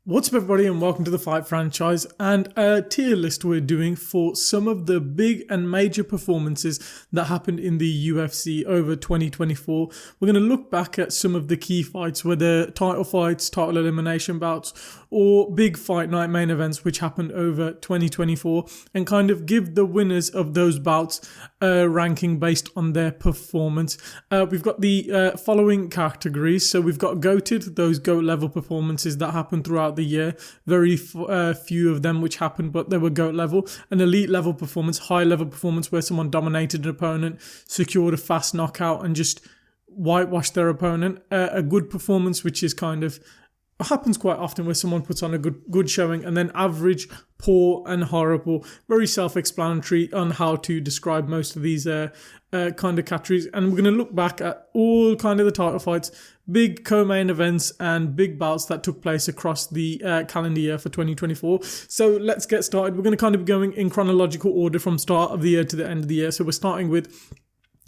What's up everybody and welcome to the Fight Franchise and a tier list we're doing for some of the big and major performances that happened in the UFC over 2024. We're going to look back at some of the key fights, whether title fights, title elimination bouts or big fight night main events which happened over 2024 and kind of give the winners of those bouts a ranking based on their performance. We've got the following categories. So we've got GOATed, those GOAT level performances that happened throughout the year. Very few of them which happened, but they were GOAT level. An elite level performance, high level performance where someone dominated an opponent, secured a fast knockout and just whitewashed their opponent. A good performance which is kind of happens quite often where someone puts on a good showing, and then average, poor and horrible. Very self-explanatory on how to describe most of these kind of categories. And we're going to look back at all kind of the title fights, big co-main events and big bouts that took place across the calendar year for 2024. So let's get started. We're going to kind of be going in chronological order from start of the year to the end of the year. So we're starting with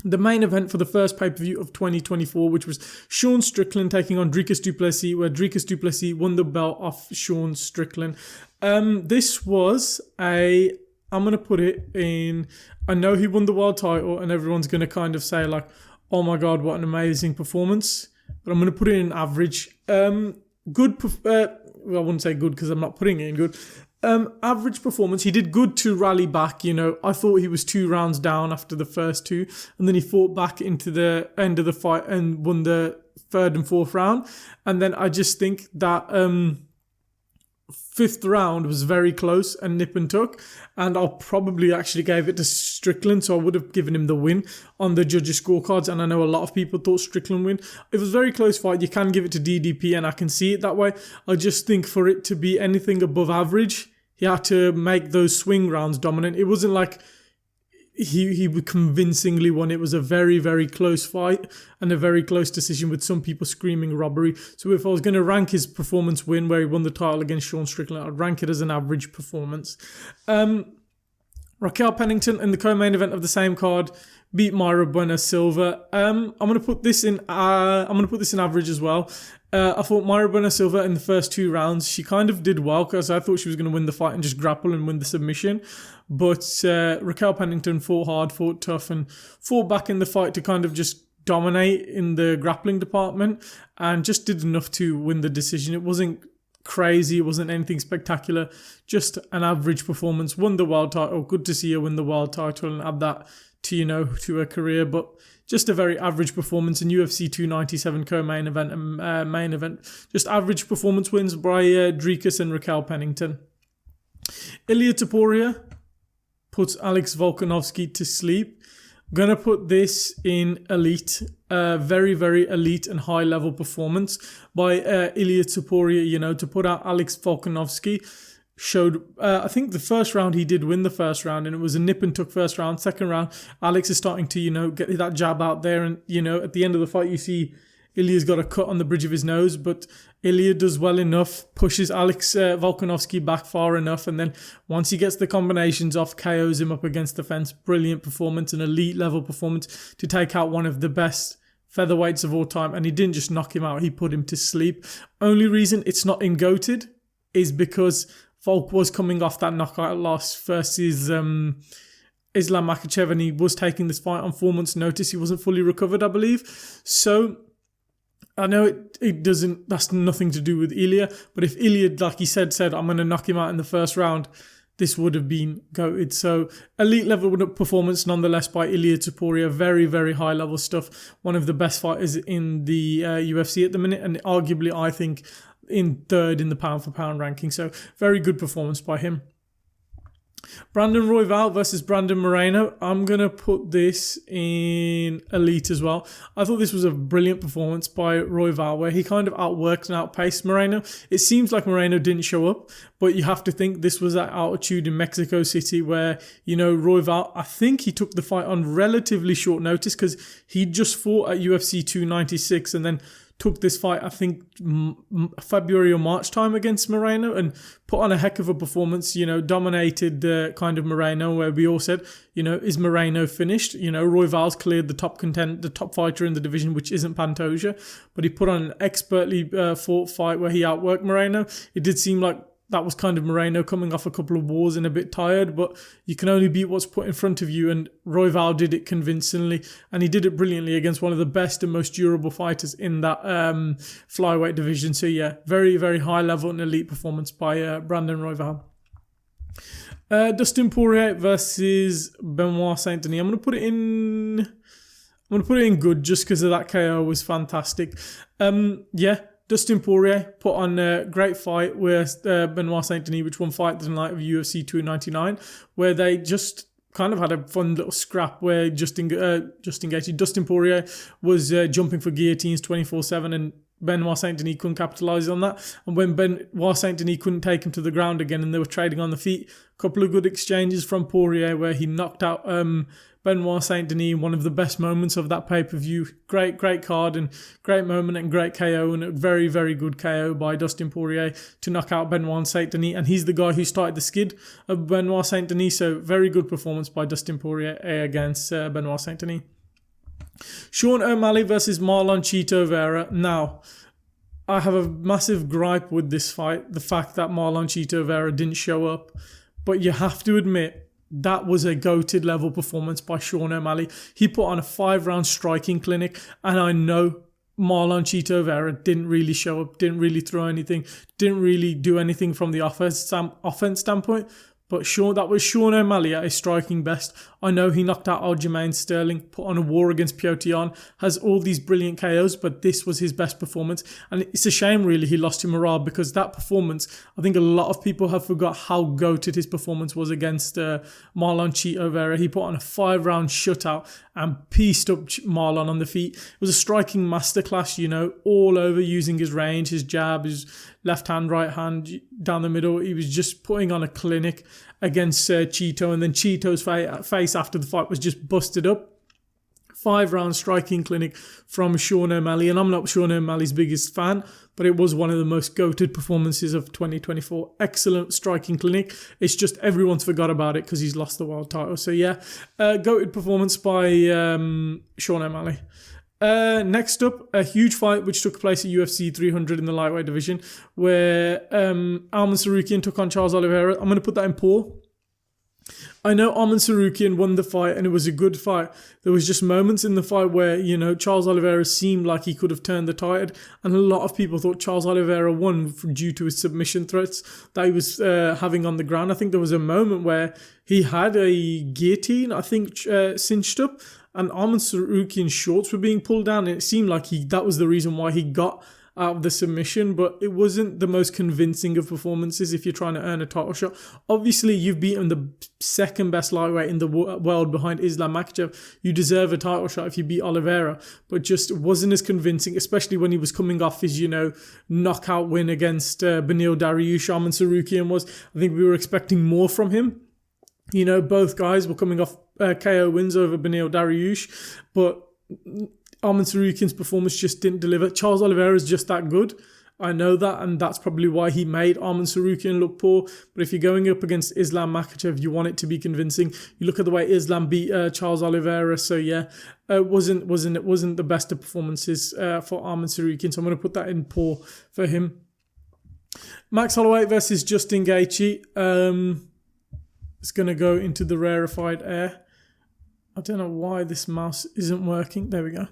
the main event for the first pay-per-view of 2024, which was Sean Strickland taking on Dricus du Plessis, where Dricus du Plessis won the belt off Sean Strickland. This was I'm going to put it in, I know he won the world title and everyone's going to kind of say like, oh my God, what an amazing performance. But I'm going to put it in average. Well, I wouldn't say good because I'm not putting it in good. Average performance. He did good to rally back. You know, I thought he was 2 rounds down after the first 2, and then he fought back into the end of the fight and won the 3rd and 4th round. And then I just think that 5th round was very close and nip and tuck, and I'll probably actually gave it to Strickland, so I would have given him the win on the judges' scorecards, and I know a lot of people thought Strickland win. It was a very close fight. You can give it to DDP, and I can see it that way. I just think for it to be anything above average, he had to make those swing rounds dominant. It wasn't like he convincingly won. It was a very, very close fight and a very close decision with some people screaming robbery. So if I was going to rank his performance win where he won the title against Sean Strickland, I'd rank it as an average performance. Raquel Pennington in the co-main event of the same card beat Mayra Bueno Silva. I'm going to put this in average as well. I thought Mayra Bueno Silva in the first 2 rounds, she kind of did well because I thought she was going to win the fight and just grapple and win the submission. But Raquel Pennington fought hard, fought tough, and fought back in the fight to kind of just dominate in the grappling department and just did enough to win the decision. It wasn't crazy, it wasn't anything spectacular, just an average performance. Won the world title. Good to see her win the world title and add that to her career, but just a very average performance in UFC 297 co-main event and main event. Just average performance wins by Dricus and Raquel Pennington. Ilia Topuria puts Alex Volkanovski to sleep. I'm going to put this in elite. Very, very elite and high level performance by Ilia Topuria, you know, to put out Alex Volkanovski. Showed, I think the first round he did win the first round, and it was a nip and tuck first round. Second round, Alex is starting to, you know, get that jab out there, and, you know, at the end of the fight, you see Ilya's got a cut on the bridge of his nose, but Ilia does well enough, pushes Alex Volkanovski back far enough, and then once he gets the combinations off, KOs him up against the fence. Brilliant performance, an elite level performance to take out one of the best featherweights of all time, and he didn't just knock him out, he put him to sleep. Only reason it's not in GOATed is because Volk was coming off that knockout loss versus Islam Makhachev, and he was taking this fight on 4 months' notice. He wasn't fully recovered, I believe. So I know it doesn't, that's nothing to do with Ilia, but if Ilia, like he said, I'm going to knock him out in the first round, this would have been GOATed. So elite level performance nonetheless by Ilia Topuria. Very, very high level stuff. One of the best fighters in the UFC at the minute, and arguably I think in 3rd in the pound for pound ranking. So very good performance by him. Brandon Royval versus Brandon Moreno. I'm going to put this in elite as well. I thought this was a brilliant performance by Royval where he kind of outworked and outpaced Moreno. It seems like Moreno didn't show up, but you have to think this was at altitude in Mexico City where, you know, Royval, I think he took the fight on relatively short notice because he just fought at UFC 296 and then took this fight, I think, February or March time against Moreno and put on a heck of a performance, dominated kind of Moreno, where we all said, is Moreno finished? Royval's cleared the top fighter in the division, which isn't Pantoja, but he put on an expertly fought fight where he outworked Moreno. It did seem like that was kind of Moreno coming off a couple of wars and a bit tired, but you can only beat what's put in front of you, and Royval did it convincingly, and he did it brilliantly against one of the best and most durable fighters in that flyweight division. So yeah, very, very high level and elite performance by Brandon Royval. Dustin Poirier versus Benoit Saint-Denis. I'm going to put it in good just because of that KO was fantastic. Dustin Poirier put on a great fight with Benoit Saint-Denis, which won Fight of the Night of UFC 299, where they just kind of had a fun little scrap where Dustin Poirier was jumping for guillotines 24/7, and Benoit Saint-Denis couldn't capitalise on that. And when Benoit Saint-Denis couldn't take him to the ground again and they were trading on the feet, a couple of good exchanges from Poirier where he knocked out Benoit Saint-Denis, one of the best moments of that pay-per-view. Great card and great moment and great KO, and a very, very good KO by Dustin Poirier to knock out Benoit Saint-Denis. And he's the guy who started the skid of Benoit Saint-Denis, so very good performance by Dustin Poirier against Benoit Saint-Denis. Sean O'Malley versus Marlon Chito Vera. Now, I have a massive gripe with this fight, the fact that Marlon Chito Vera didn't show up. But you have to admit, that was a goated level performance by Sean O'Malley. He put on a 5-round striking clinic, and I know Marlon Chito Vera didn't really show up, didn't really throw anything, didn't really do anything from the offense standpoint. But that was Sean O'Malley at his striking best. I know he knocked out Aljamain Sterling, put on a war against Petr Yan, has all these brilliant KOs, but this was his best performance. And it's a shame, really, he lost to Morale, because that performance, I think a lot of people have forgot how goated his performance was against Marlon Chito Vera. He put on a 5-round shutout and pieced up Marlon on the feet. It was a striking masterclass, all over, using his range, his jab, his left hand, right hand, down the middle. He was just putting on a clinic against Chito, and then Chito's face after the fight was just busted up. 5-round striking clinic from Sean O'Malley, and I'm not Sean O'Malley's biggest fan, but it was one of the most goated performances of 2024. Excellent striking clinic. It's just everyone's forgot about it because he's lost the world title. So yeah, goated performance by Sean O'Malley. Next up, a huge fight which took place at UFC 300 in the lightweight division, where Arman Tsarukyan took on Charles Oliveira. I'm going to put that in poor. I know Arman Tsarukyan won the fight and it was a good fight. There was just moments in the fight where, Charles Oliveira seemed like he could have turned the tide, and a lot of people thought Charles Oliveira won due to his submission threats that he was having on the ground. I think there was a moment where he had a guillotine, I think, cinched up, and Arman Tsarukyan's shorts were being pulled down, and it seemed like that was the reason why he got out of the submission, but it wasn't the most convincing of performances if you're trying to earn a title shot. Obviously, you've beaten the second best lightweight in the world behind Islam Makhachev. You deserve a title shot if you beat Oliveira, but just wasn't as convincing, especially when he was coming off his, knockout win against Beneil Dariush. Arman Tsarukyan was. I think we were expecting more from him. Both guys were coming off KO wins over Beneil Dariush, but Arman Tsarukyan's performance just didn't deliver. Charles Oliveira is just that good. I know that, and that's probably why he made Arman Tsarukyan look poor. But if you're going up against Islam Makhachev, you want it to be convincing. You look at the way Islam beat Charles Oliveira, so yeah, it wasn't the best of performances for Arman Tsarukyan. So I'm going to put that in poor for him. Max Holloway versus Justin Gaethje. It's going to go into the rarefied air. I don't know why this mouse isn't working. There we go.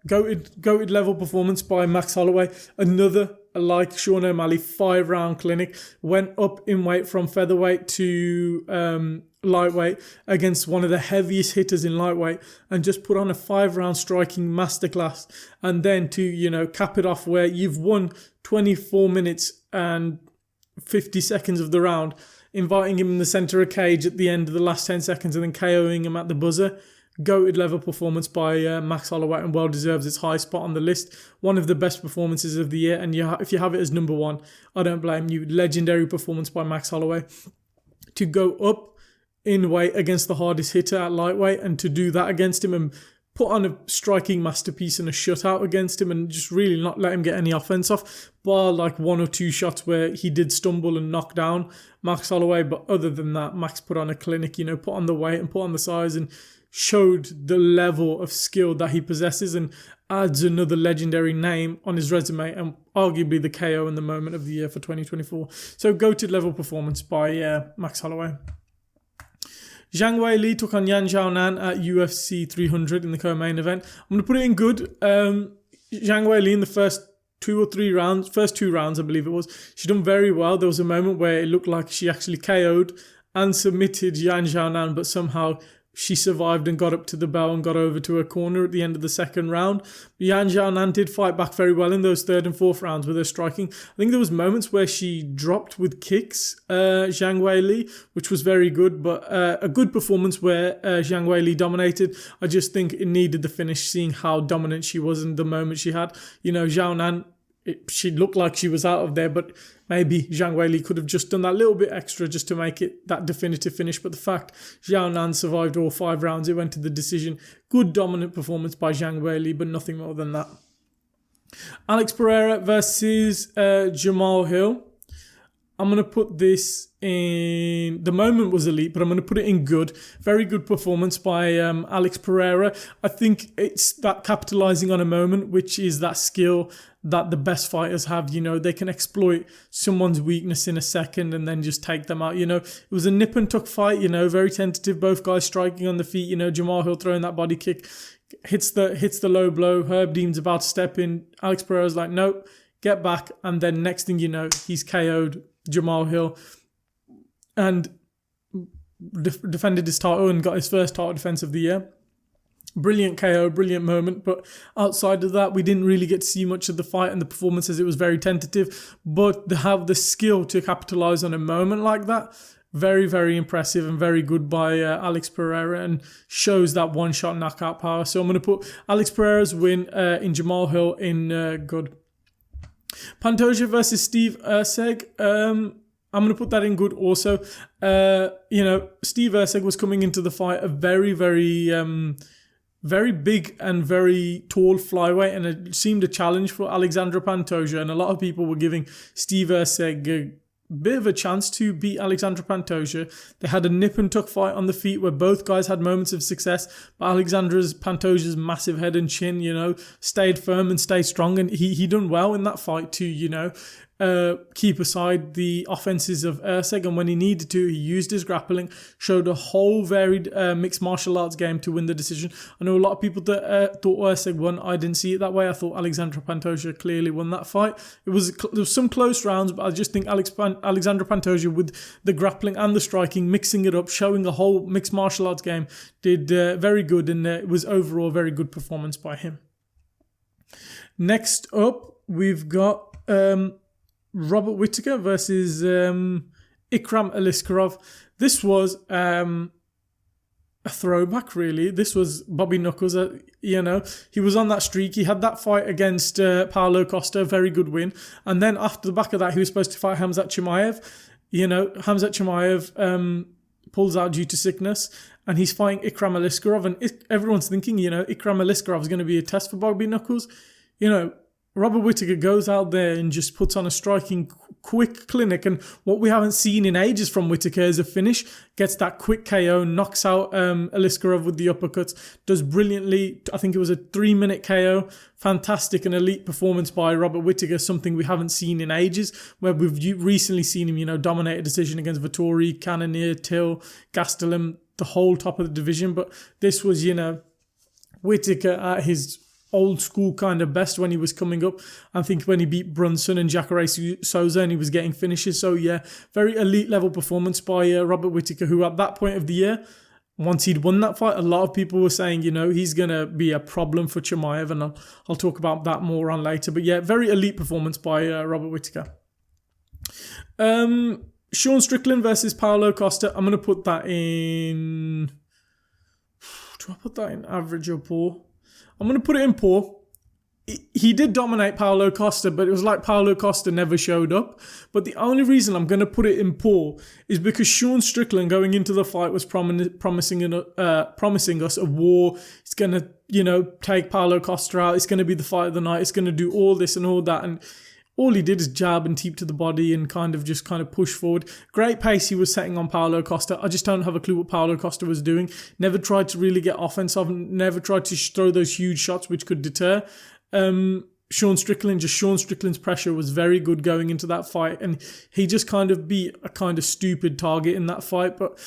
Goated level performance by Max Holloway. Another, like Sean O'Malley, 5-round clinic. Went up in weight from featherweight to lightweight against one of the heaviest hitters in lightweight, and just put on a 5-round striking masterclass. And then to, cap it off where you've won 24 minutes and 50 seconds of the round, inviting him in the centre of cage at the end of the last 10 seconds and then KOing him at the buzzer. Goated level performance by Max Holloway, and well deserves its high spot on the list. One of the best performances of the year, and if you have it as number one, I don't blame you. Legendary performance by Max Holloway. To go up in weight against the hardest hitter at lightweight, and to do that against him and put on a striking masterpiece and a shutout against him and just really not let him get any offense off, bar like 1 or 2 shots where he did stumble and knock down Max Holloway. But other than that, Max put on a clinic, you know, put on the weight and put on the size and showed the level of skill that he possesses and adds another legendary name on his resume and arguably the KO in the moment of the year for 2024. So goated level performance by Max Holloway. Zhang Weili took on Yan Xiaonan at UFC 300 in the co-main event. I'm going to put it in good. Zhang Weili in the first 2 rounds, I believe it was, she done very well. There was a moment where it looked like she actually KO'd and submitted Yan Xiaonan, but somehow she survived and got up to the bell and got over to her corner at the end of the second round. Yan Xiaonan did fight back very well in those 3rd and 4th rounds with her striking. I think there was moments where she dropped with kicks, Zhang Weili, which was very good, but a good performance where Zhang Weili dominated. I just think it needed the finish, seeing how dominant she was in the moment she had. You know, Xiaonan, she looked like she was out of there, but maybe Zhang Weili could have just done that little bit extra just to make it that definitive finish. But the fact Xiaonan survived all 5 rounds, it went to the decision. Good dominant performance by Zhang Weili, but nothing more than that. Alex Pereira versus Jamal Hill. I'm going to put this in... The moment was elite, but I'm going to put it in good. Very good performance by Alex Pereira. I think it's that capitalizing on a moment, which is that skill that the best fighters have. You know, they can exploit someone's weakness in a second and then just take them out. You know, it was a nip and tuck fight, you know, very tentative. Both guys striking on the feet. You know, Jamal Hill throwing that body kick, hits the low blow. Herb Dean's about to step in. Alex Pereira's like, nope, get back. And then next thing you know, he's KO'd Jamal Hill and defended his title and got his first title defense of the year. Brilliant KO, brilliant moment, but outside of that, we didn't really get to see much of the fight and the performance as it was very tentative, but to have the skill to capitalize on a moment like that, very, very impressive and very good by Alex Pereira and shows that one-shot knockout power. So I'm going to put Alex Pereira's win in Jamal Hill in good. Pantoja versus Steve Erceg. I'm going to put that in good also. You know, Steve Erceg was coming into the fight a very, very big and very tall flyweight, and it seemed a challenge for Alexandre Pantoja, and a lot of people were giving Steve Erceg a bit of a chance to beat Alexandre Pantoja. They had a nip and tuck fight on the feet where both guys had moments of success, but Pantoja's massive head and chin, you know, stayed firm and stayed strong, and he done well in that fight to, you know, keep aside the offenses of Erceg, and when he needed to, he used his grappling, showed a whole varied mixed martial arts game to win the decision. I know a lot of people that thought Erceg won. I didn't see it that way. I thought Alexandre Pantoja clearly won that fight. There was some close rounds, but I just think Alexandre Pantoja, with the grappling and the striking, mixing it up, showing a whole mixed martial arts game, did very good, and it was overall a very good performance by him. Next up, we've got Robert Whittaker versus Ikram Aliskerov. This was a throwback, really. This was Bobby Knuckles. You know, he was on that streak. He had that fight against Paulo Costa, very good win. And then after the back of that, he was supposed to fight Khamzat Chimaev. You know, Khamzat Chimaev pulls out due to sickness, and he's fighting Ikram Aliskerov. And everyone's thinking, you know, Ikram Aliskerov is going to be a test for Bobby Knuckles. You know, Robert Whittaker goes out there and just puts on a striking, quick clinic. And what we haven't seen in ages from Whittaker is a finish. Gets that quick KO, knocks out Aliskerov with the uppercuts. Does brilliantly. I think it was a 3-minute KO. Fantastic and elite performance by Robert Whittaker. Something we haven't seen in ages. Where we've recently seen him, you know, dominate a decision against Vettori, Cannonier, Till, Gastelum, the whole top of the division. But this was, you know, Whittaker at his old school kind of best when he was coming up. I think when he beat Brunson and Jacare Souza and he was getting finishes. So yeah, very elite level performance by Robert Whittaker, who at that point of the year, once he'd won that fight, a lot of people were saying, you know, he's going to be a problem for Chimaev, and I'll talk about that more on later. But yeah, very elite performance by Robert Whittaker. Sean Strickland versus Paulo Costa. I'm going to put that in... Do I put that in average or poor? I'm going to put it in poor. he did dominate Paulo Costa, but it was like Paulo Costa never showed up. But the only reason I'm going to put it in poor is because Sean Strickland going into the fight was promising us a war. It's going to, take Paulo Costa out. It's going to be the fight of the night. It's going to do all this and all that. And all he did is jab and teep to the body and kind of push forward. Great pace he was setting on Paulo Costa. I just don't have a clue what Paulo Costa was doing. Never tried to really get offensive. Never tried to throw those huge shots which could deter. Sean Strickland's pressure was very good going into that fight, and he just kind of beat a kind of stupid target in that fight. But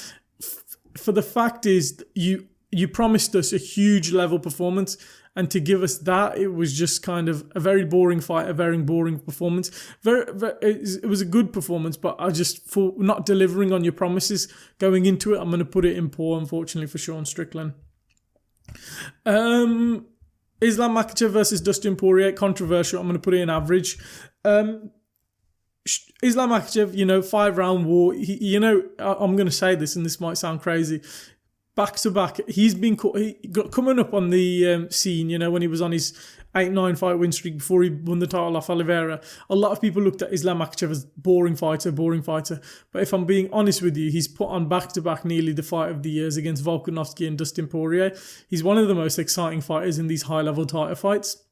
for the fact is, you promised us a huge level performance, and to give us that, it was just kind of a very boring fight, a very boring performance. It was a good performance, but for not delivering on your promises going into it, I'm going to put it in poor, unfortunately, for Sean Strickland. Islam Makhachev versus Dustin Poirier, controversial. I'm going to put it in average. Islam Makhachev, 5-round war. I'm going to say this, and this might sound crazy. Back to back, he got coming up on the scene, when he was on his 8-9 fight win streak before he won the title off Oliveira. A lot of people looked at Islam Makhachev as boring fighter. But if I'm being honest with you, he's put on back-to-back nearly the fight of the years against Volkanovski and Dustin Poirier. He's one of the most exciting fighters in these high-level title fights.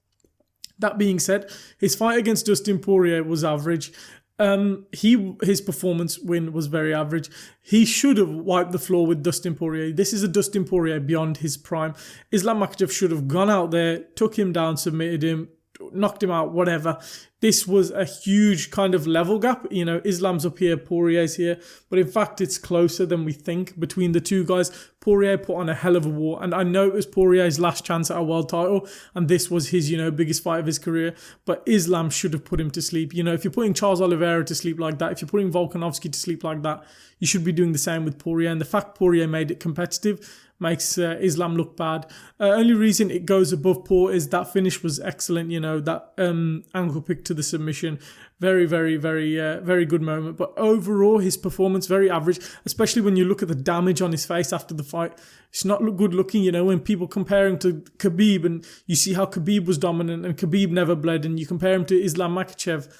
That being said, his fight against Dustin Poirier was average. His performance win was very average. He should have wiped the floor with Dustin Poirier. This is a Dustin Poirier beyond his prime. Islam Makhachev should have gone out there, took him down, submitted him, knocked him out, whatever. This was a huge kind of level gap. Islam's up here, Poirier's here. But in fact, it's closer than we think between the two guys. Poirier put on a hell of a war. And I know it was Poirier's last chance at a world title. And this was his, biggest fight of his career. But Islam should have put him to sleep. If you're putting Charles Oliveira to sleep like that, if you're putting Volkanovski to sleep like that, you should be doing the same with Poirier. And the fact Poirier made it competitive makes Islam look bad. Only reason it goes above poor is that finish was excellent. That ankle pick to the submission, very, very, very, very good moment. But overall, his performance very average, especially when you look at the damage on his face after the fight. It's not good looking, when people compare him to Khabib and you see how Khabib was dominant and Khabib never bled, and you compare him to Islam Makhachev,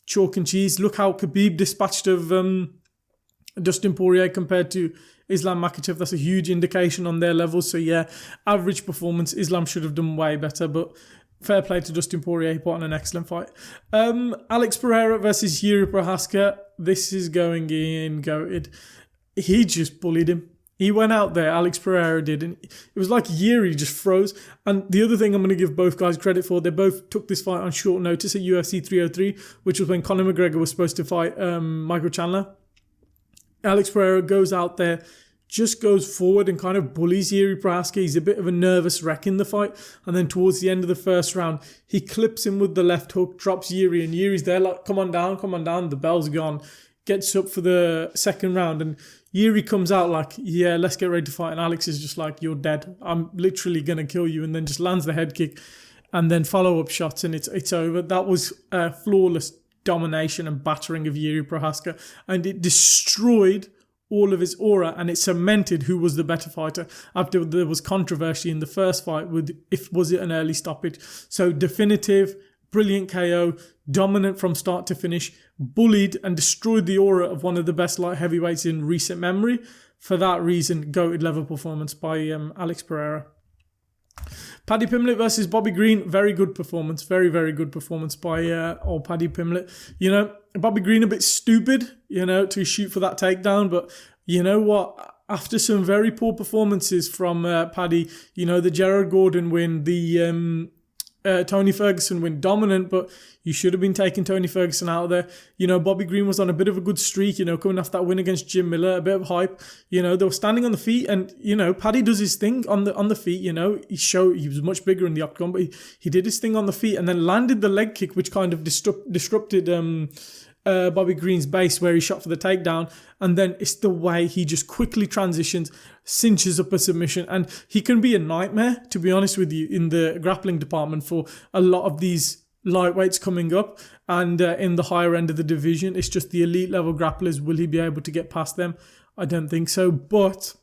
chalk and cheese. Look how Khabib dispatched of Dustin Poirier compared to Islam Makhachev. That's a huge indication on their level. So yeah, average performance. Islam should have done way better, but fair play to Dustin Poirier. He put on an excellent fight. Alex Pereira versus Yuri Prochazka. This is going in goated. He just bullied him. He went out there, Alex Pereira did, and it was like Yuri just froze. And the other thing I'm going to give both guys credit for, they both took this fight on short notice at UFC 303, which was when Conor McGregor was supposed to fight Michael Chandler. Alex Pereira goes out there, just goes forward and kind of bullies Yuri Prochazka. He's a bit of a nervous wreck in the fight. And then towards the end of the first round, he clips him with the left hook, drops Yuri, and Yuri's there like, come on down. The bell's gone. Gets up for the second round, and Yuri comes out like, yeah, let's get ready to fight. And Alex is just like, you're dead. I'm literally going to kill you. And then just lands the head kick and then follow-up shots, and it's over. That was flawless domination and battering of Yuri Prochazka, and it destroyed all of his aura, and it cemented who was the better fighter after there was controversy in the first fight with was it an early stoppage. So definitive, brilliant KO, dominant from start to finish, bullied and destroyed the aura of one of the best light heavyweights in recent memory. For that reason, goated level performance by Alex Pereira. Paddy Pimblett versus Bobby Green, very good performance, very, very good performance by old Paddy Pimblett. Bobby Green a bit stupid, to shoot for that takedown, but you know what? After some very poor performances from Paddy, the Gerard Gordon win, the Tony Ferguson win, dominant, but you should have been taking Tony Ferguson out of there. Bobby Green was on a bit of a good streak, coming off that win against Jim Miller, a bit of hype. They were standing on the feet, and, Paddy does his thing on the feet, he was much bigger in the octagon, but he did his thing on the feet and then landed the leg kick, which kind of disrupted Bobby Green's base where he shot for the takedown. And then it's the way he just quickly transitions, cinches up a submission. And he can be a nightmare, to be honest with you, in the grappling department for a lot of these lightweights coming up. And in the higher end of the division, it's just the elite level grapplers. Will he be able to get past them? I don't think so. But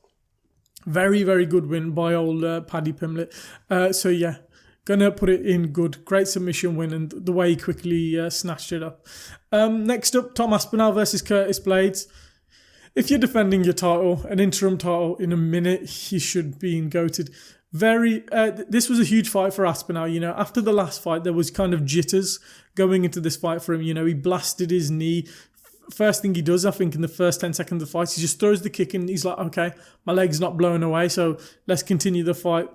very, very good win by old Paddy Pimblett. So yeah, Gonna put it in good. Great submission win, and the way he quickly snatched it up. Next up, Tom Aspinall versus Curtis Blades. If you're defending your title, an interim title, in a minute, he should be goated. This was a huge fight for Aspinall. After the last fight, there was kind of jitters going into this fight for him. He blasted his knee. First thing he does, I think, in the first 10 seconds of the fight, he just throws the kick in. He's like, okay, my leg's not blown away, so let's continue the fight.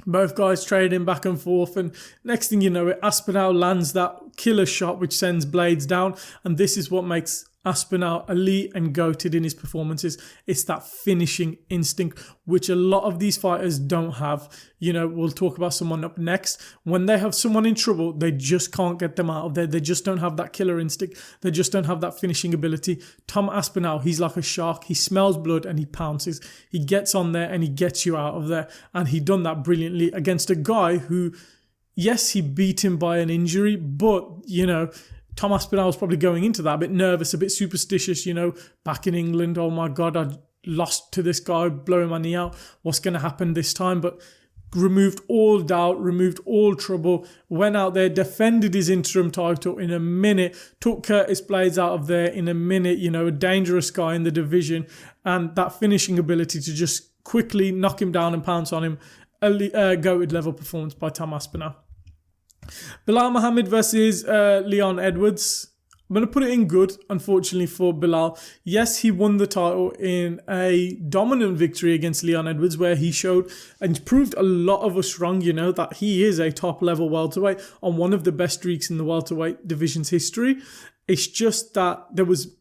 Both guys trading back and forth, and next thing you know, Aspinall lands that killer shot which sends Blades down, and this is what makes Aspinall elite and goated in his performances. It's that finishing instinct which a lot of these fighters don't have. We'll talk about someone up next. When they have someone in trouble, they just can't get them out of there. They just don't have that killer instinct. They just don't have that finishing ability. Tom Aspinall, he's like a shark. He smells blood and he pounces. He gets on there and he gets you out of there. And he done that brilliantly against a guy who, yes, he beat him by an injury, but, Tom Aspinall was probably going into that a bit nervous, a bit superstitious, back in England. Oh my God, I lost to this guy, blowing my knee out. What's going to happen this time? But removed all doubt, removed all trouble, went out there, defended his interim title in a minute, took Curtis Blades out of there in a minute, a dangerous guy in the division, and that finishing ability to just quickly knock him down and pounce on him. A goated level performance by Tom Aspinall. Bilal Muhammad versus Leon Edwards. I'm going to put it in good, unfortunately, for Bilal. Yes, he won the title in a dominant victory against Leon Edwards, where he showed and proved a lot of us wrong, that he is a top-level welterweight on one of the best streaks in the welterweight division's history. It's just that there was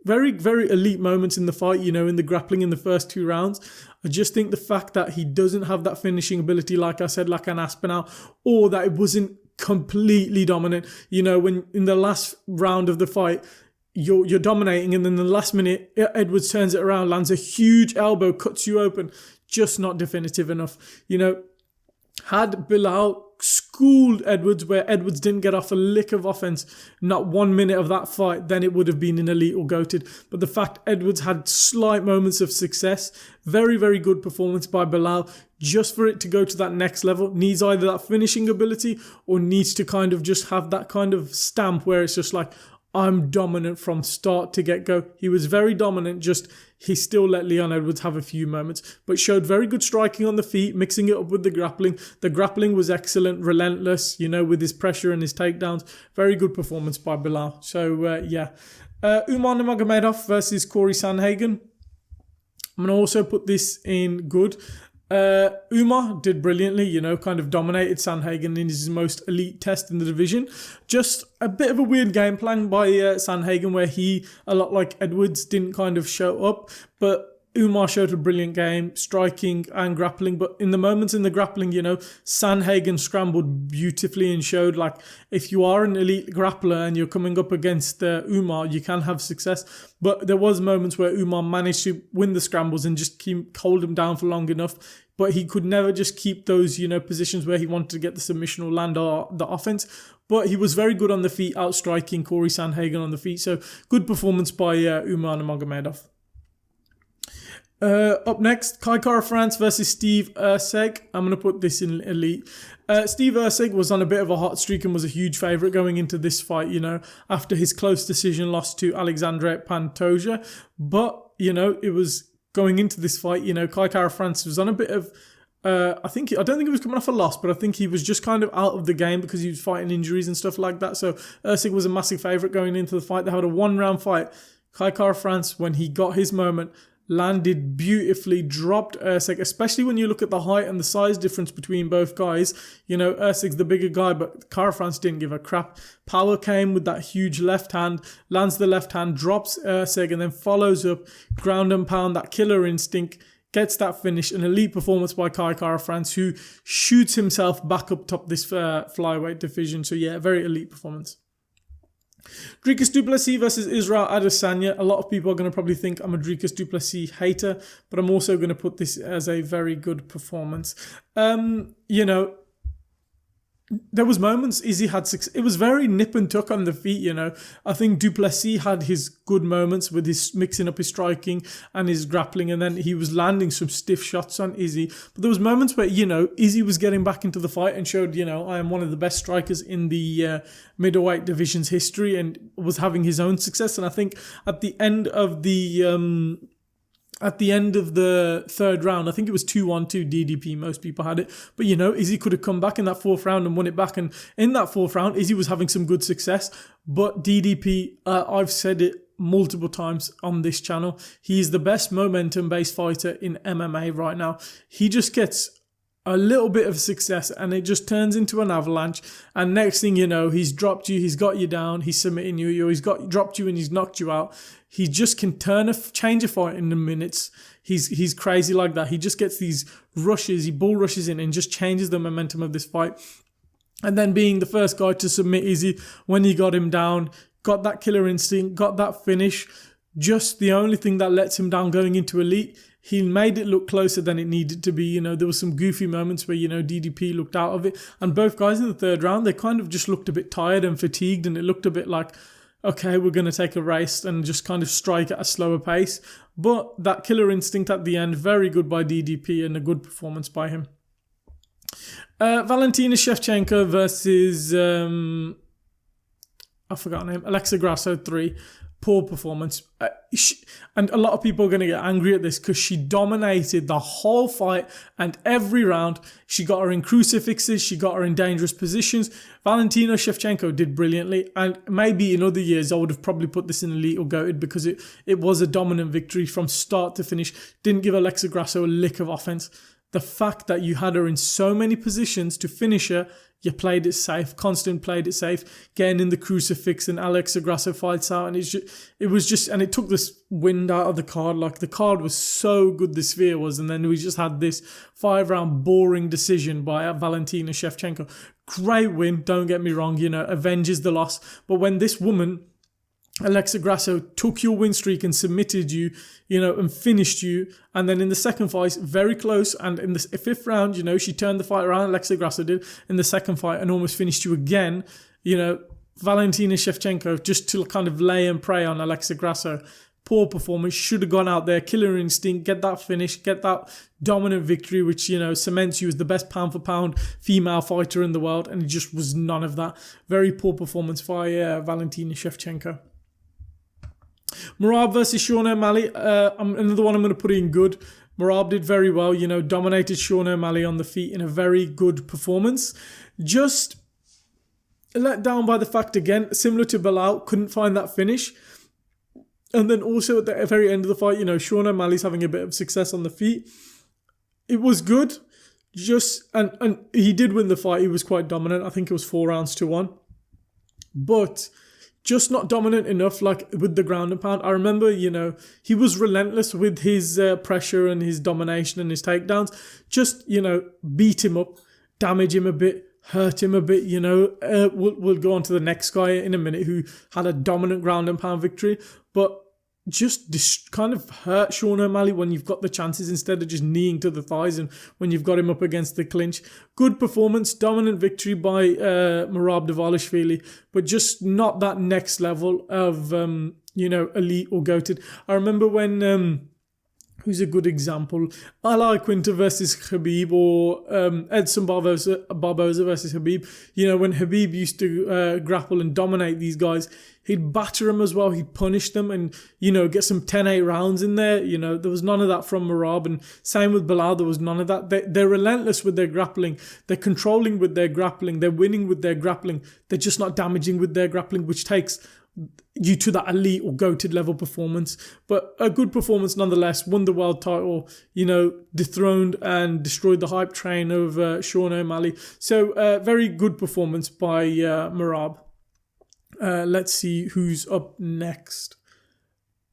very, very elite moments in the fight, in the grappling in the first 2 rounds. I just think the fact that he doesn't have that finishing ability, like I said, like an Aspinall, or that it wasn't completely dominant. When in the last round of the fight, you're dominating, and then the last minute, Edwards turns it around, lands a huge elbow, cuts you open. Just not definitive enough. Had Bilal schooled Edwards, where Edwards didn't get off a lick of offense, not 1 minute of that fight, then it would have been an elite or goated. But the fact Edwards had slight moments of success, very, very good performance by Bilal. Just for it to go to that next level, needs either that finishing ability or needs to kind of just have that kind of stamp where it's just like, I'm dominant from start to get-go. He was very dominant, just he still let Leon Edwards have a few moments, but showed very good striking on the feet, mixing it up with the grappling. The grappling was excellent, relentless, with his pressure and his takedowns. Very good performance by Bilal. So, yeah. Umar Nurmagomedov versus Corey Sandhagen. I'm going to also put this in good. Umar did brilliantly, kind of dominated Sandhagen in his most elite test in the division. Just a bit of a weird game plan by Sandhagen, where he, a lot like Edwards, didn't kind of show up, but Umar showed a brilliant game, striking and grappling, but in the moments in the grappling, Sandhagen scrambled beautifully and showed, like, if you are an elite grappler and you're coming up against Umar, you can have success. But there was moments where Umar managed to win the scrambles and just hold him down for long enough, but he could never just keep those, positions where he wanted to get the submission or land or the offense. But he was very good on the feet, outstriking Corey Sandhagen on the feet. So good performance by Umar Nurmagomedov. Up next, Kai Kara-France versus Steve Erceg. I'm going to put this in elite. Steve Erceg was on a bit of a hot streak and was a huge favourite going into this fight, after his close decision loss to Alexandre Pantoja. But, it was going into this fight, Kai Kara-France was on a bit of, I don't think he was coming off a loss, but I think he was just kind of out of the game because he was fighting injuries and stuff like that. So Erceg was a massive favourite going into the fight. They had a 1-round fight. Kai Kara-France, when he got his moment, landed beautifully, dropped Erceg, especially when you look at the height and the size difference between both guys. Erceg's the bigger guy, but Kara-France didn't give a crap. Power came with that huge left hand, lands the left hand, drops Erceg, and then follows up, ground and pound, that killer instinct, gets that finish. An elite performance by Kai Kara-France, who shoots himself back up top this flyweight division. So yeah, very elite performance. Dricus du Plessis versus Israel Adesanya. A lot of people are going to probably think I'm a Dricus du Plessis hater, but I'm also going to put this as a very good performance. there was moments Izzy had success. It was very nip and tuck on the feet, you know. I think Duplessis had his good moments with his mixing up his striking and his grappling, and then he was landing some stiff shots on Izzy. But there was moments where, you know, Izzy was getting back into the fight and showed, you know, I am one of the best strikers in the middleweight division's history, and was having his own success. And I think at the end of the third round, I think it was 2-1-2 DDP, most people had it. But, you know, Izzy could have come back in that fourth round and won it back. And in that fourth round, Izzy was having some good success. But DDP, I've said it multiple times on this channel, he is the best momentum-based fighter in MMA right now. He just gets a little bit of success and it just turns into an avalanche, and next thing you know, he's dropped you, he's got you down, he's submitting you, he's dropped you and he's knocked you out. He just can change a fight in the minutes. He's crazy like that. He just gets these rushes, he bull rushes in and just changes the momentum of this fight. And then being the first guy to submit Izzy when he got him down, got that killer instinct, got that finish. Just the only thing that lets him down going into Elite, he made it look closer than it needed to be. You know, there was some goofy moments where, you know, DDP looked out of it. And both guys in the third round, they kind of just looked a bit tired and fatigued. And it looked a bit like, okay, we're going to take a rest and just kind of strike at a slower pace. But that killer instinct at the end, very good by DDP and a good performance by him. Valentina Shevchenko versus, I forgot her name, Alexa Grasso 3. Poor performance. And a lot of people are going to get angry at this because she dominated the whole fight and every round. She got her in crucifixes. She got her in dangerous positions. Valentina Shevchenko did brilliantly. And maybe in other years, I would have probably put this in Elite or GOATed because it was a dominant victory from start to finish. Didn't give Alexa Grasso a lick of offense. The fact that you had her in so many positions to finish her, you played it safe. Constant played it safe, getting in the crucifix, and Alexa Grasso fights out, and it took this wind out of the card. Like, the card was so good, the Sphere was, and then we just had this 5-round boring decision by Valentina Shevchenko. Great win, don't get me wrong, you know, avenges the loss. But when this woman, Alexa Grasso, took your win streak and submitted you, you know, and finished you. And then in the second fight, very close. And in the fifth round, you know, she turned the fight around, Alexa Grasso did, in the second fight and almost finished you again. You know, Valentina Shevchenko, just to kind of lay and prey on Alexa Grasso. Poor performance, should have gone out there, killer instinct, get that finish, get that dominant victory, which, you know, cements you as the best pound for pound female fighter in the world. And it just was none of that. Very poor performance by Valentina Shevchenko. Merab versus Sean O'Malley. Another one I'm going to put in good. Merab did very well, you know, dominated Sean O'Malley on the feet in a very good performance. Just let down by the fact, again, similar to Belal, couldn't find that finish. And then also at the very end of the fight, you know, Sean O'Malley's having a bit of success on the feet. It was good. And he did win the fight. He was quite dominant. I think it was 4-1. But just not dominant enough, like with the ground and pound. I remember, you know, he was relentless with his pressure and his domination and his takedowns. Just, you know, beat him up, damage him a bit, hurt him a bit, you know. We'll go on to the next guy in a minute who had a dominant ground and pound victory. But just kind of hurt Sean O'Malley when you've got the chances instead of just kneeing to the thighs and when you've got him up against the clinch. Good performance, dominant victory by Merab Dvalishvili, but just not that next level of, you know, Elite or GOATed. I remember when, who's a good example? Ali Quinta versus Khabib, or Edson Barboza versus Khabib. You know, when Khabib used to grapple and dominate these guys, he'd batter them as well. He'd punish them and, you know, get some 10-8 rounds in there. You know, there was none of that from Merab. And same with Belal, there was none of that. They're relentless with their grappling. They're controlling with their grappling. They're winning with their grappling. They're just not damaging with their grappling, which takes you to that Elite or GOATed level performance. But a good performance nonetheless. Won the world title, you know, dethroned and destroyed the hype train of Sean O'Malley. So very good performance by Merab. Let's see who's up next.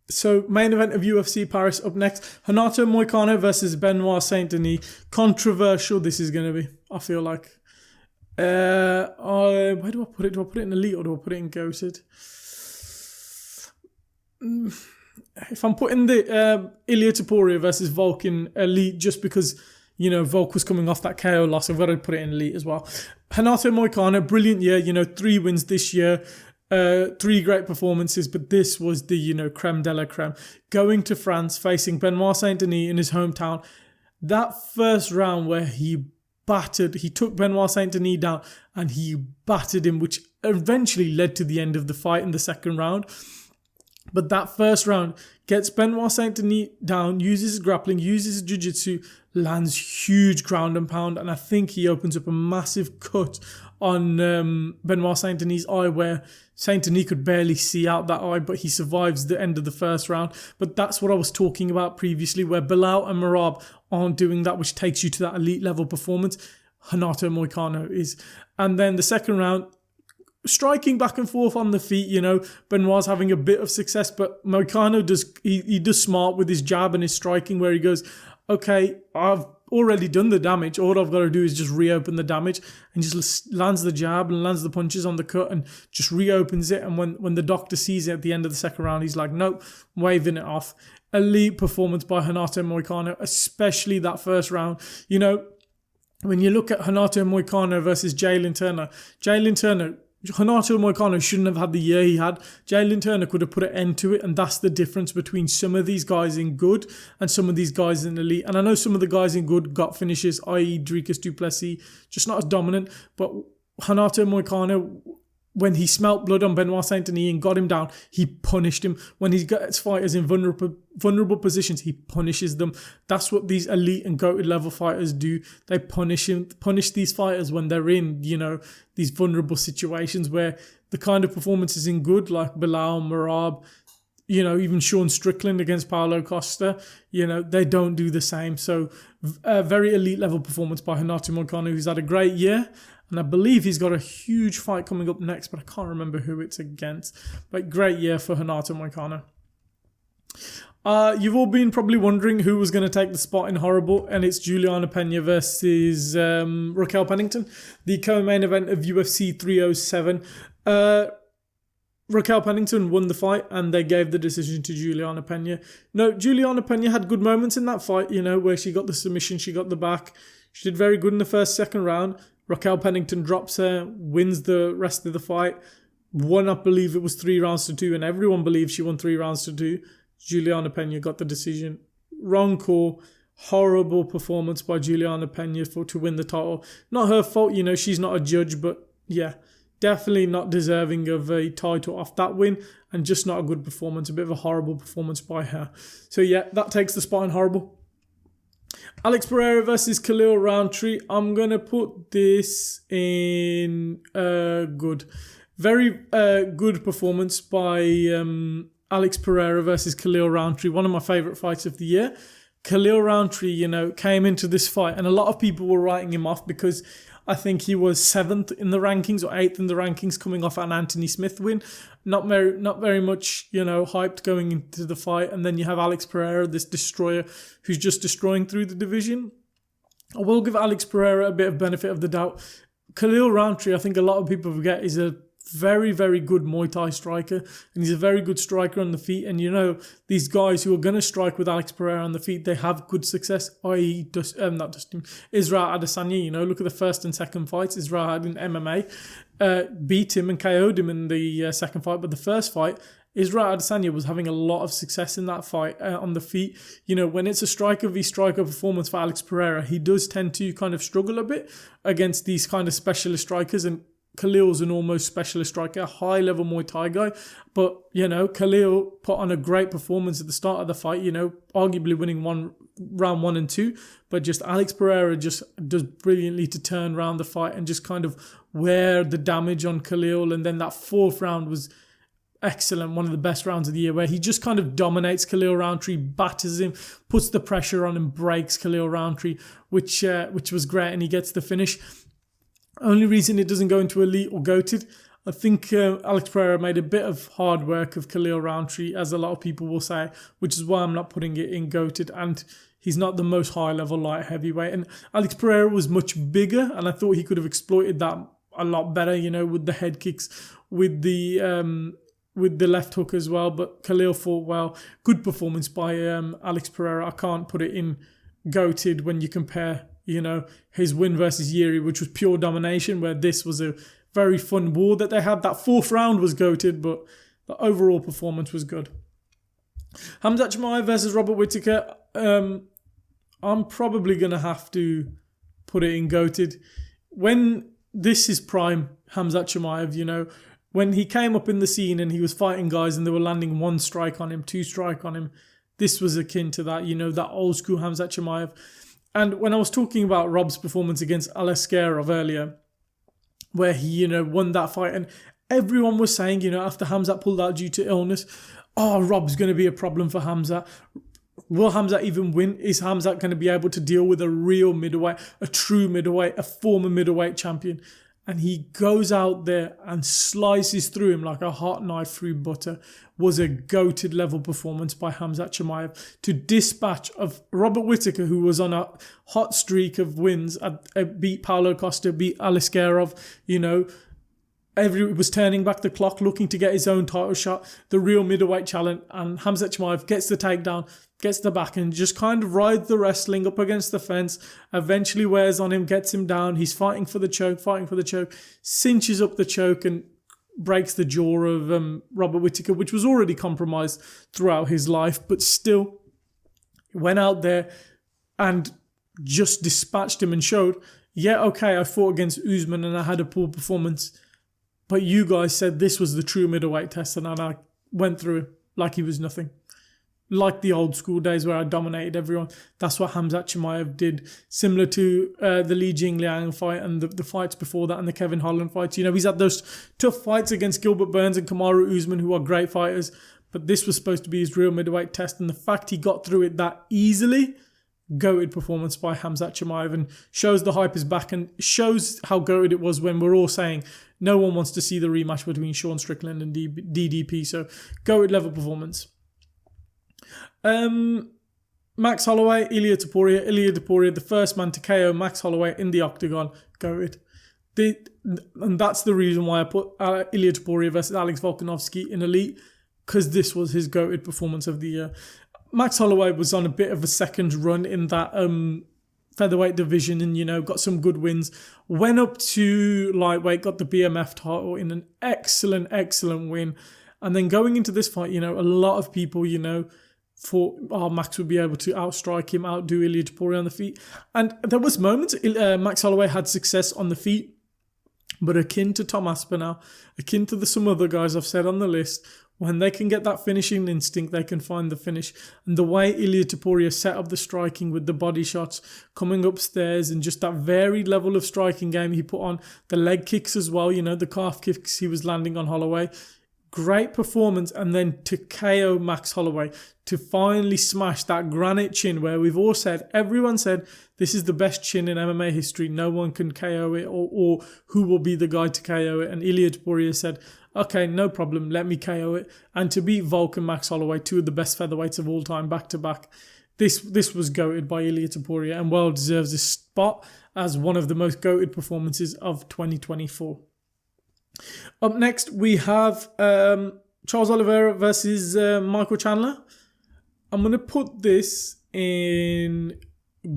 So, main event of UFC Paris up next. Renato Moicano versus Benoit Saint Denis. Controversial this is going to be, I feel like. Where do I put it? Do I put it in Elite or do I put it in GOATed? If I'm putting the Ilia Topuria versus Volk in Elite, just because Volk was coming off that KO loss. I've got to put it in elite as well. Renato Moicano, brilliant year. 3 wins this year. 3 great performances, but this was the, creme de la creme. Going to France, facing Benoit Saint-Denis in his hometown. That first round where he took Benoit Saint-Denis down and he battered him, which eventually led to the end of the fight in the second round. But that first round gets Benoit Saint-Denis down, uses his grappling, uses his jiu-jitsu, lands huge ground and pound, and I think he opens up a massive cut on Benoit Saint-Denis' eye where Saint-Denis could barely see out that eye, but he survives the end of the first round. But that's what I was talking about previously, where Belal and Merab aren't doing that, which takes you to that elite level performance. Renato Moicano is. And then the second round, striking back and forth on the feet, Benoit's having a bit of success, but Moicano he does smart with his jab and his striking, where he goes, okay, I've already done the damage. All I've got to do is just reopen the damage, and just lands the jab and lands the punches on the cut and just reopens it. And when the doctor sees it at the end of the second round, he's like, nope, waving it off. Elite performance by Renato Moicano, especially that first round. When you look at Renato Moicano versus Jalen Turner, Renato Moicano shouldn't have had the year he had. Jalen Turner could have put an end to it, and that's the difference between some of these guys in good and some of these guys in elite. And I know some of the guys in good got finishes, i.e. Dricus du Plessis, just not as dominant. But Renato Moicano, when he smelt blood on Benoit Saint-Denis and got him down, he punished him. When he gets fighters in vulnerable positions, he punishes them. That's what these elite and goated level fighters do. They punish these fighters when they're in, these vulnerable situations, where the kind of performances in good, like Belal, Merab, even Sean Strickland against Paulo Costa, they don't do the same. So a very elite level performance by Renato Moicano, who's had a great year. And I believe he's got a huge fight coming up next, but I can't remember who it's against. But great year for Renato Moicano. You've all been probably wondering who was going to take the spot in Horrible, and it's Juliana Pena versus Raquel Pennington, the co-main event of UFC 307. Raquel Pennington won the fight, and they gave the decision to Juliana Pena. No, Juliana Pena had good moments in that fight, where she got the submission, she got the back. She did very good in the second round. Raquel Pennington drops her, wins the rest of the fight. Won, I believe it was 3 rounds to 2, and everyone believes she won 3 rounds to 2. Juliana Pena got the decision. Wrong call. Horrible performance by Juliana Pena to win the title. Not her fault, she's not a judge, but yeah, definitely not deserving of a title off that win, and just not a good performance. A bit of a horrible performance by her. So yeah, that takes the spot in Horrible. Alex Pereira versus Khalil Roundtree. I'm going to put this in good. Very good performance by Alex Pereira versus Khalil Roundtree. One of my favourite fights of the year. Khalil Roundtree, came into this fight, and a lot of people were writing him off because I think he was 7th in the rankings or 8th in the rankings coming off an Anthony Smith win. Not very much, hyped going into the fight. And then you have Alex Pereira, this destroyer who's just destroying through the division. I will give Alex Pereira a bit of benefit of the doubt. Khalil Roundtree, I think a lot of people forget, is a very, very good Muay Thai striker, and he's a very good striker on the feet. And these guys who are going to strike with Alex Pereira on the feet, they have good success, i.e. Israel Adesanya. Look at the first and second fights Israel had in MMA, beat him and KO'd him in the second fight, but the first fight, Israel Adesanya was having a lot of success in that fight on the feet. When it's a striker v striker performance for Alex Pereira, he does tend to kind of struggle a bit against these kind of specialist strikers, and Khalil's an almost specialist striker, high-level Muay Thai guy. But, Khalil put on a great performance at the start of the fight, arguably winning round 1 and 2. But just Alex Pereira just does brilliantly to turn around the fight and just kind of wear the damage on Khalil. And then that 4th round was excellent, one of the best rounds of the year, where he just kind of dominates Khalil Roundtree, batters him, puts the pressure on and breaks Khalil Roundtree, which was great, and he gets the finish. Only reason it doesn't go into elite or goated, I think Alex Pereira made a bit of hard work of Khalil Roundtree, as a lot of people will say, which is why I'm not putting it in goated, and he's not the most high-level light heavyweight. And Alex Pereira was much bigger, and I thought he could have exploited that a lot better, with the head kicks, with the left hook as well. But Khalil fought well. Good performance by Alex Pereira. I can't put it in goated when you compare, his win versus Yuri, which was pure domination, where this was a very fun war that they had. That fourth round was goated, but the overall performance was good. Khamzat Chimaev versus Robert Whittaker. I'm probably going to have to put it in goated. When this is prime Khamzat Chimaev, when he came up in the scene and he was fighting guys and they were landing 1 strike on him, 2 strike on him, this was akin to that, that old school Khamzat Chimaev. And when I was talking about Rob's performance against Aliskerov earlier, where he, won that fight, and everyone was saying, after Khamzat pulled out due to illness, Rob's going to be a problem for Khamzat. Will Khamzat even win? Is Khamzat going to be able to deal with a real middleweight, a true middleweight, a former middleweight champion? And he goes out there and slices through him like a hot knife through butter. Was a goated level performance by Khamzat Chimaev to dispatch of Robert Whittaker, who was on a hot streak of wins, beat Paulo Costa, beat Aliskerov, was turning back the clock, looking to get his own title shot, the real middleweight challenge, and Khamzat Chimaev gets the takedown, gets the back, and just kind of rides the wrestling up against the fence, eventually wears on him, gets him down, he's fighting for the choke, cinches up the choke and breaks the jaw of Robert Whittaker, which was already compromised throughout his life, but still went out there and just dispatched him and showed, I fought against Usman and I had a poor performance, but you guys said this was the true middleweight test, and I went through it like he was nothing. Like the old school days where I dominated everyone. That's what Khamzat Chimaev did. Similar to the Li Jingliang fight and the fights before that and the Kevin Holland fights. He's had those tough fights against Gilbert Burns and Kamaru Usman, who are great fighters. But this was supposed to be his real middleweight test. And the fact he got through it that easily, goated performance by Khamzat Chimaev, and shows the hype is back and shows how goated it was when we're all saying no one wants to see the rematch between Sean Strickland and DDP. So goated level performance. Max Holloway, Ilia Topuria, the first man to KO Max Holloway in the octagon, goated. And that's the reason why I put Ilia Topuria versus Alex Volkanovski in Elite, because this was his goated performance of the year. Max Holloway was on a bit of a second run in that featherweight division and, got some good wins. Went up to lightweight, got the BMF title in an excellent win. And then going into this fight, a lot of people, thought Max would be able to outstrike him, outdo Ilia Topuria on the feet. And there was moments Max Holloway had success on the feet, but akin to Tom Aspinall, akin to some other guys I've said on the list, when they can get that finishing instinct, they can find the finish. And the way Ilia Topuria set up the striking with the body shots, coming upstairs, and just that varied level of striking game he put on, the leg kicks as well, the calf kicks he was landing on Holloway. Great performance, and then to KO Max Holloway, to finally smash that granite chin where we've all said, everyone said, this is the best chin in MMA history, no one can KO it, or who will be the guy to KO it, and Ilia Topuria said, okay, no problem, let me KO it, and to beat Volk and Max Holloway, two of the best featherweights of all time, back to back, this was goated by Ilia Topuria, and well deserves this spot as one of the most goated performances of 2024. Up next, we have Charles Oliveira versus Michael Chandler. I'm going to put this in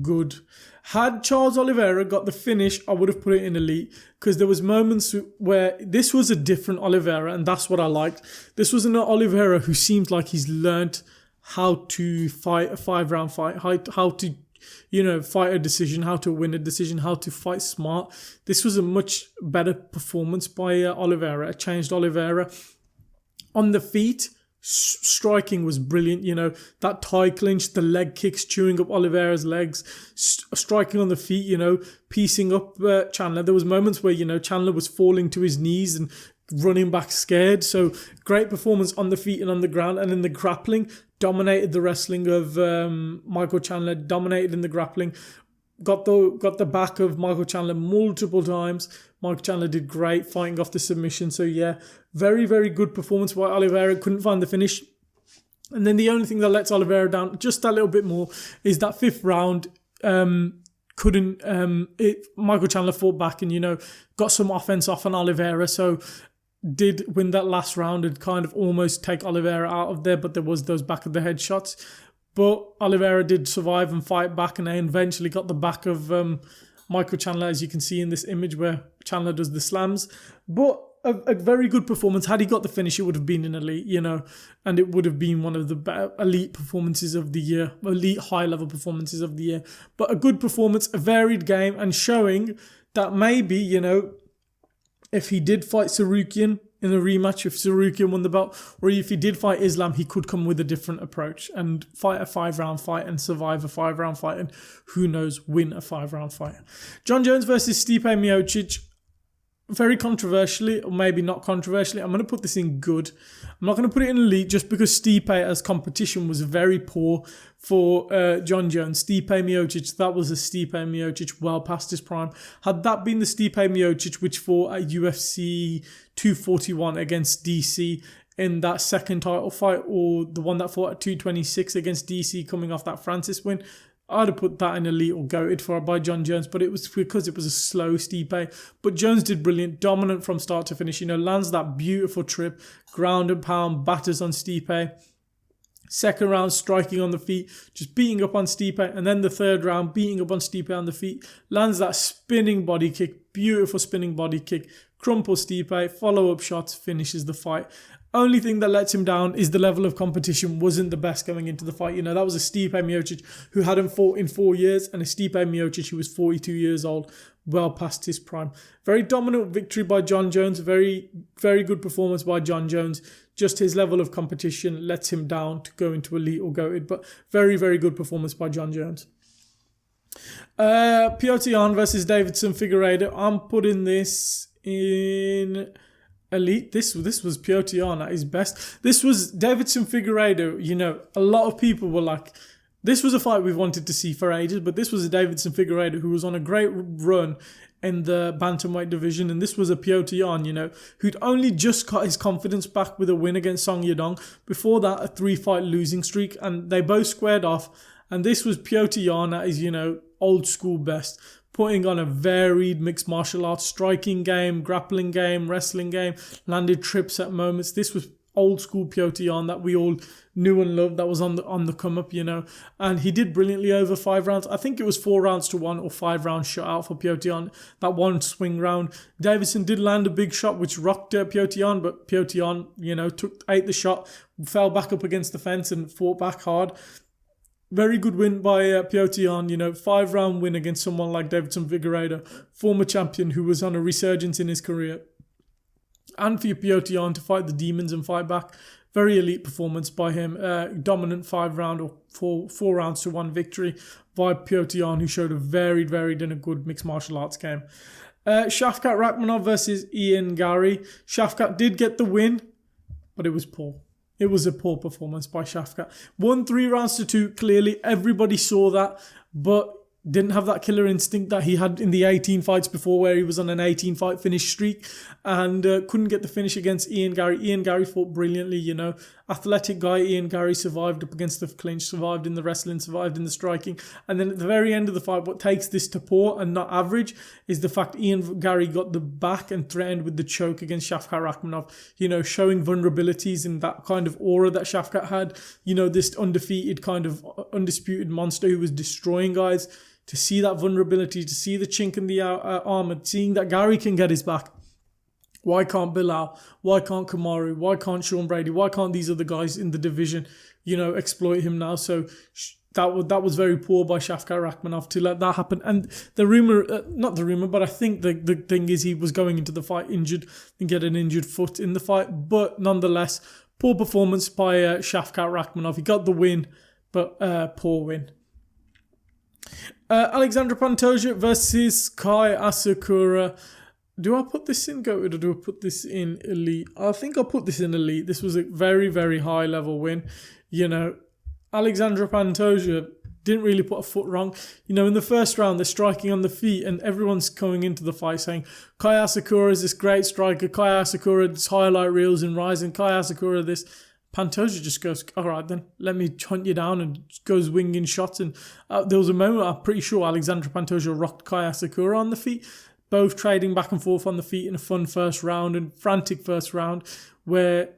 good. Had Charles Oliveira got the finish, I would have put it in elite, because there was moments where this was a different Oliveira, and that's what I liked. This was an Oliveira who seemed like he's learnt how to fight a 5-round fight, how to fight a decision, how to win a decision, how to fight smart. This was a much better performance by Oliveira, a changed Oliveira. On the feet, striking was brilliant. That tie clinch, the leg kicks, chewing up Oliveira's legs, striking on the feet, piecing up Chandler. There was moments where, Chandler was falling to his knees and running back scared. So great performance on the feet and on the ground. And in the grappling, dominated the wrestling of Michael Chandler, dominated in the grappling, got the back of Michael Chandler multiple times. Michael Chandler did great, fighting off the submission. So yeah, very, very good performance by Oliveira. Couldn't find the finish. And then the only thing that lets Oliveira down just a little bit more is that 5th round. Michael Chandler fought back and, got some offense off on Oliveira. So did win that last round and kind of almost take Oliveira out of there, but there was those back of the head shots. But Oliveira did survive and fight back, and they eventually got the back of Michael Chandler, as you can see in this image where Chandler does the slams. But a very good performance. Had he got the finish, it would have been an elite, and it would have been one of the better elite performances of the year, elite high-level performances of the year. But a good performance, a varied game, and showing that maybe, if he did fight Sarukian in a rematch, if Sarukian won the belt, or if he did fight Islam, he could come with a different approach and fight a 5-round fight and survive a 5-round fight, and who knows, win a 5-round fight. John Jones versus Stipe Miocic. Very controversially, or maybe not controversially, I'm going to put this in good. I'm not going to put it in elite just because Stipe as competition was very poor for John Jones. Stipe Miocic, that was a Stipe Miocic well past his prime. Had that been the Stipe Miocic which fought at UFC 241 against DC in that second title fight, or the one that fought at 226 against DC coming off that Francis win, I'd have put that in elite or goated for by John Jones, but it was because it was a slow Stipe. But Jones did brilliant, dominant from start to finish. Lands that beautiful trip, ground and pound, batters on Stipe. Second round, striking on the feet, just beating up on Stipe. And then the third round, beating up on Stipe on the feet. Lands that spinning body kick, beautiful spinning body kick. Crumples Stipe, follow-up shots, finishes the fight. Only thing that lets him down is the level of competition wasn't the best going into the fight. That was a Stipe Miocic who hadn't fought in 4 years, and a Stipe Miocic who was 42 years old, well past his prime. Very dominant victory by John Jones. Very, very good performance by John Jones. Just his level of competition lets him down to go into elite or goated, but very, very good performance by John Jones. Piotr Jan versus Davidson Figueiredo. I'm putting this in elite. This was Piotr Jan at his best. This was Davidson Figueiredo. A lot of people were like, this was a fight we've wanted to see for ages, but this was a Davidson Figueiredo who was on a great run in the bantamweight division, and this was a Piotr Jan, who'd only just got his confidence back with a win against Song Yadong. Before that, a 3-fight losing streak, and they both squared off, and this was Piotr Jan at his, old school best, putting on a varied mixed martial arts striking game, grappling game, wrestling game, landed trips at moments. This was old school Piotr Jan that we all knew and loved, that was on the come up, and he did brilliantly over 5 rounds. I think it was 4 rounds to 1 or 5 round shutout for Piotr Jan. That one swing round, Davidson did land a big shot which rocked Piotr Jan, but Piotr Jan, ate the shot, fell back up against the fence and fought back hard. Very good win by Piotr Jan, 5-round win against someone like Davidson Figueiredo, former champion who was on a resurgence in his career. And for Piotr Jan to fight the demons and fight back, very elite performance by him. Dominant 5-round or 4 rounds to 1 victory by Piotr Jan, who showed a varied and a good mixed martial arts game. Shavkat Rakhmonov versus Ian Gary. Shavkat did get the win, but it was poor. It was a poor performance by Shavkat. Won 3 rounds to 2. Clearly, everybody saw that, but didn't have that killer instinct that he had in the 18 fights before, where he was on an 18-fight finish streak and couldn't get the finish against Ian Gary. Ian Gary fought brilliantly, Athletic guy, Ian Gary survived up against the clinch, survived in the wrestling, survived in the striking. And then at the very end of the fight, what takes this to poor and not average is the fact Ian Gary got the back and threatened with the choke against Shavkat Rakhmonov, showing vulnerabilities in that kind of aura that Shavkat had, this undefeated kind of undisputed monster who was destroying guys. To see that vulnerability, to see the chink in the armor, seeing that Gary can get his back. Why can't Bilal? Why can't Kamaru? Why can't Sean Brady? Why can't these other guys in the division, exploit him now? So that was very poor by Shavkat Rakhmonov to let that happen. And the rumor, not the rumor, but I think the thing is he was going into the fight injured and get an injured foot in the fight. But nonetheless, poor performance by Shavkat Rakhmonov. He got the win, but poor win. Alexandra Pantoja versus Kai Asakura. Do I put this in goated or do I put this in elite? I think I'll put this in elite. This was a very, very high level win. Alexandra Pantoja didn't really put a foot wrong. In the first round, they're striking on the feet and everyone's going into the fight saying, Kai Asakura is this great striker. Kai Asakura, this highlight reels and rising. Kai Asakura, this. Pantoja just goes, all right then, let me hunt you down, and goes winging shots. And there was a moment, I'm pretty sure Alexandra Pantoja rocked Kai Asakura on the feet, both trading back and forth on the feet in a fun first round and frantic first round, where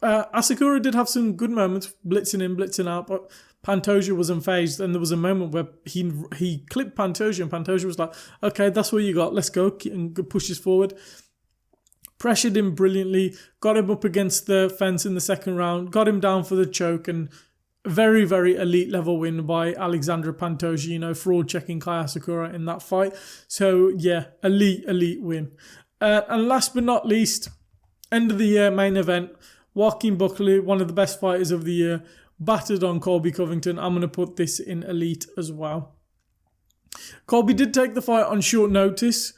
Asakura did have some good moments, blitzing in, blitzing out, but Pantoja was unfazed, and there was a moment where he clipped Pantoja, and Pantoja was like, okay, that's what you got, let's go, and pushes forward. Pressured him brilliantly, got him up against the fence in the second round, got him down for the choke, and very, very elite level win by Alexandra Pantoja, fraud checking Kai Asakura in that fight. So yeah, elite win. And last but not least, end of the year main event, Joaquin Buckley, one of the best fighters of the year, battered on Colby Covington. I'm going to put this in elite as well. Colby did take the fight on short notice,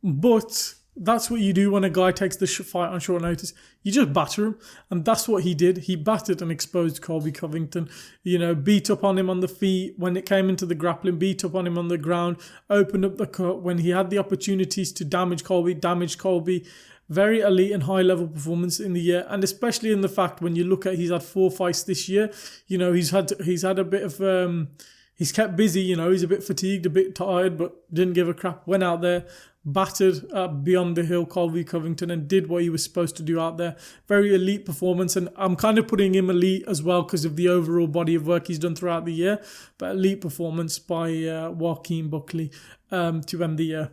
but that's what you do when a guy takes the fight on short notice. You just batter him, and that's what he did. He battered and exposed Colby Covington. Beat up on him on the feet when it came into the grappling, beat up on him on the ground, opened up the cut when he had the opportunities to damage Colby. Very elite and high level performance in the year, and especially in the fact when you look at he's had 4 fights this year. He's had a bit of he's kept busy. He's a bit fatigued, a bit tired, but didn't give a crap. Went out there, battered beyond the hill Colby Covington, and did what he was supposed to do out there. Very elite performance, and I'm kind of putting him elite as well because of the overall body of work he's done throughout the year. But elite performance by Joaquin Buckley to end the year.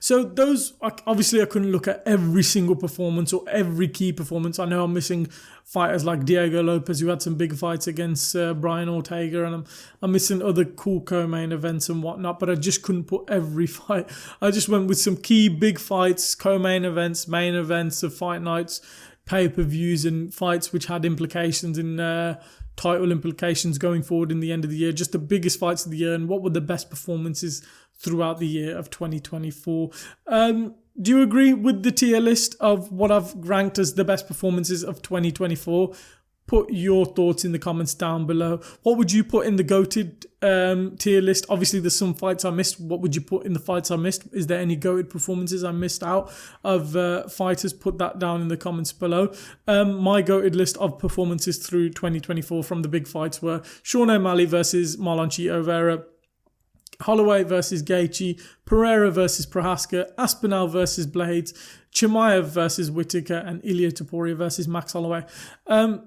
So those, obviously I couldn't look at every single performance or every key performance. I know I'm missing fighters like Diego Lopez, who had some big fights against Brian Ortega, and I'm missing other cool co-main events and whatnot, but I just couldn't put every fight. I just went with some key big fights, co-main events, main events of fight nights, pay-per-views, and fights which had implications in title implications going forward in the end of the year. Just the biggest fights of the year, and what were the best performances throughout the year of 2024. Do you agree with the tier list of what I've ranked as the best performances of 2024? Put your thoughts in the comments down below. What would you put in the GOATed tier list? Obviously, there's some fights I missed. What would you put in the fights I missed? Is there any GOATed performances I missed out of fighters? Put that down in the comments below. My GOATed list of performances through 2024 from the big fights were Sean O'Malley versus Marlon Chito Vera, Holloway versus Gaethje, Pereira versus Prohaska, Aspinall versus Blades, Chimaev versus Whittaker, and Ilia Topuria versus Max Holloway.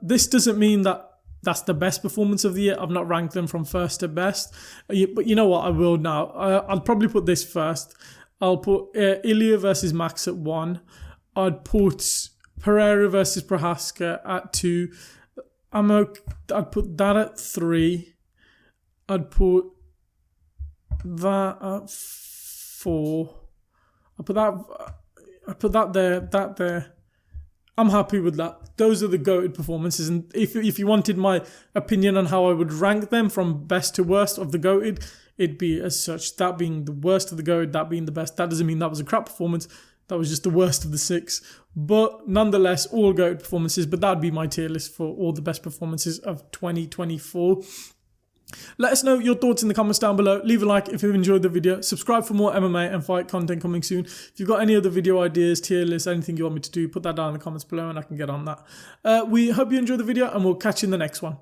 This doesn't mean that that's the best performance of the year. I've not ranked them from first to best. But you know what? I will now. I'll probably put this first. I'll put Ilia versus Max at 1. I'd put Pereira versus Prohaska at 2. I'd put that at 3. I'd put that at 4. I put that there. I'm happy with that. Those are the GOATed performances. And if you wanted my opinion on how I would rank them from best to worst of the GOATed, it'd be as such. That being the worst of the GOATed, that being the best. That doesn't mean that was a crap performance. That was just the worst of the 6. But nonetheless, all GOATed performances. But that'd be my tier list for all the best performances of 2024. Let us know your thoughts in the comments down below. Leave a like if you've enjoyed the video. Subscribe for more MMA and fight content coming soon. If you've got any other video ideas, tier lists, anything you want me to do, put that down in the comments below and I can get on that. We hope you enjoyed the video, and we'll catch you in the next one.